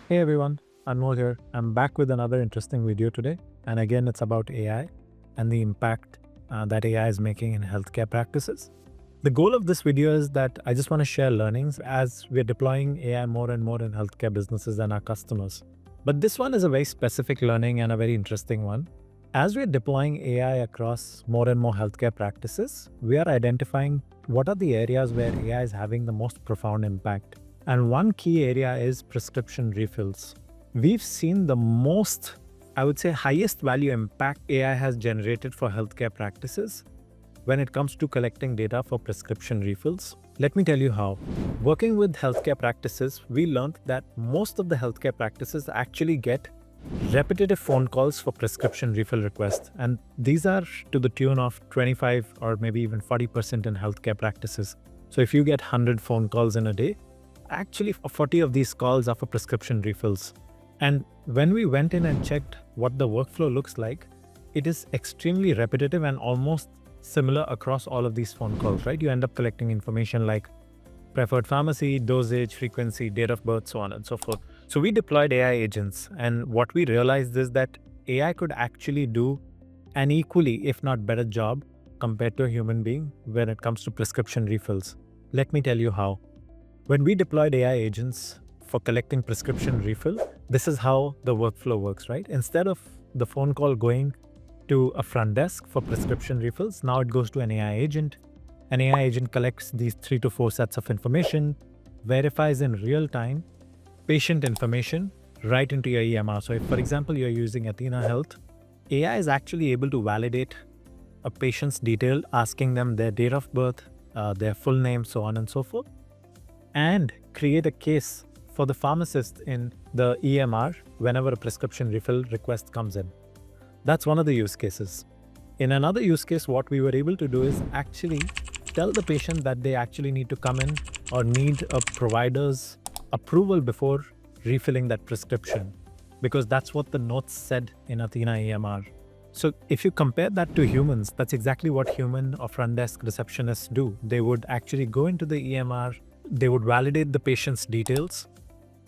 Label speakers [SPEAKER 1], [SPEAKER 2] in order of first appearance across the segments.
[SPEAKER 1] Hey everyone, Anmol here. I'm back with another interesting video today. And again, it's about AI and the impact that AI is making in healthcare practices. The goal of this video is that I just want to share learnings as we're deploying AI more and more in healthcare businesses and our customers. But this one is a very specific learning and a very interesting one. As we're deploying AI across more and more healthcare practices, we are identifying what are the areas where AI is having the most profound impact. And one key area is prescription refills. We've seen the most, I would say, highest value impact AI has generated for healthcare practices when it comes to collecting data for prescription refills. Let me tell you how. Working with healthcare practices, we learned that most of the healthcare practices actually get repetitive phone calls for prescription refill requests. And these are to the tune of 25 or maybe even 40% in healthcare practices. So if you get 100 phone calls in a day, actually 40 of these calls are for prescription refills. And when we went in and checked what the workflow looks like, it is extremely repetitive and almost similar across all of these phone calls, right? You end up collecting information like preferred pharmacy, dosage, frequency, date of birth, so on and so forth. So we deployed AI agents, and what we realized is that AI could actually do an equally, if not better job compared to a human being when it comes to prescription refills. Let me tell you how. When we deployed AI agents for collecting prescription refill, this is how the workflow works, right? Instead of the phone call going to a front desk for prescription refills, now it goes to an AI agent. An AI agent collects these 3 to 4 sets of information, verifies in real time patient information right into your EMR. So if, for example, you're using Athena Health, AI is actually able to validate a patient's detail, asking them their date of birth, their full name, so on and so forth, and create a case for the pharmacist in the EMR whenever a prescription refill request comes in. That's one of the use cases. In another use case, what we were able to do is actually tell the patient that they actually need to come in or need a provider's approval before refilling that prescription, because that's what the notes said in Athena EMR. So if you compare that to humans, that's exactly what human or front desk receptionists do. They would actually go into the EMR, they would validate the patient's details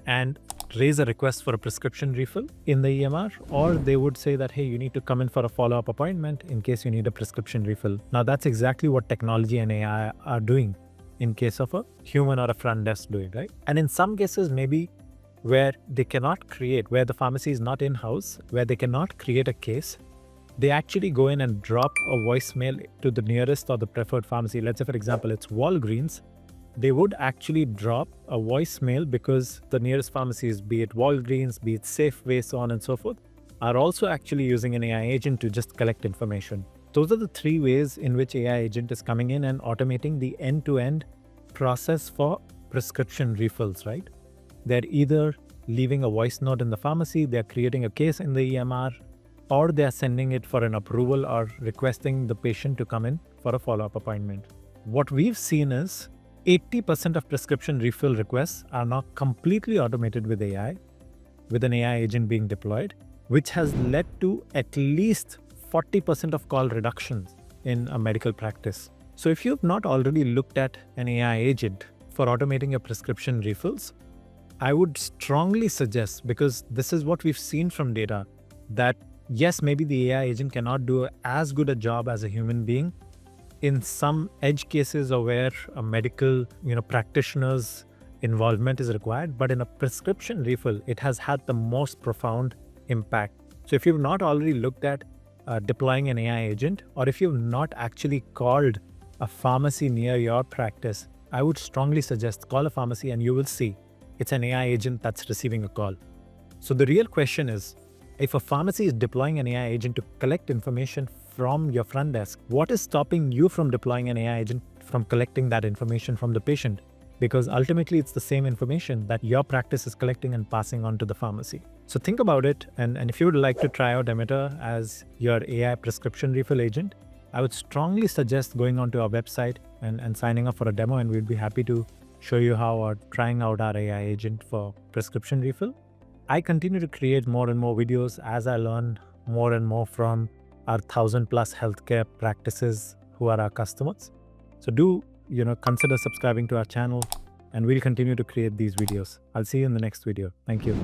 [SPEAKER 1] and raise a request for a prescription refill in the EMR, or they would say that, hey, you need to come in for a follow-up appointment in case you need a prescription refill. Now that's exactly what technology and AI are doing in case of a human or a front desk doing, right? And in some cases, maybe where they cannot create, where the pharmacy is not in-house, where they cannot create a case, they actually go in and drop a voicemail to the nearest or the preferred pharmacy. Let's say, for example, it's Walgreens. They would actually drop a voicemail because the nearest pharmacies, be it Walgreens, be it Safeway, so on and so forth, are also actually using an AI agent to just collect information. Those are the 3 ways in which AI agent is coming in and automating the end-to-end process for prescription refills, right? They're either leaving a voice note in the pharmacy, they're creating a case in the EMR, or they're sending it for an approval or requesting the patient to come in for a follow-up appointment. What we've seen is 80% of prescription refill requests are now completely automated with AI, with an AI agent being deployed, which has led to at least 40% of call reductions in a medical practice. So if you've not already looked at an AI agent for automating your prescription refills, I would strongly suggest, because this is what we've seen from data, that yes, maybe the AI agent cannot do as good a job as a human being in some edge cases or where a medical practitioner's involvement is required, but in a prescription refill, it has had the most profound impact. So if you've not already looked at deploying an AI agent, or if you've not actually called a pharmacy near your practice, I would strongly suggest call a pharmacy and you will see it's an AI agent that's receiving a call. So the real question is, if a pharmacy is deploying an AI agent to collect information from your front desk, what is stopping you from deploying an AI agent from collecting that information from the patient? Because ultimately it's the same information that your practice is collecting and passing on to the pharmacy. So think about it, and if you would like to try out Emitrr as your AI prescription refill agent, I would strongly suggest going onto our website and signing up for a demo, and we'd be happy to show you how or trying out our AI agent for prescription refill. I continue to create more and more videos as I learn more and more from our 1,000+ healthcare practices who are our customers. So do consider subscribing to our channel, and we'll continue to create these videos. I'll see you in the next video. Thank you.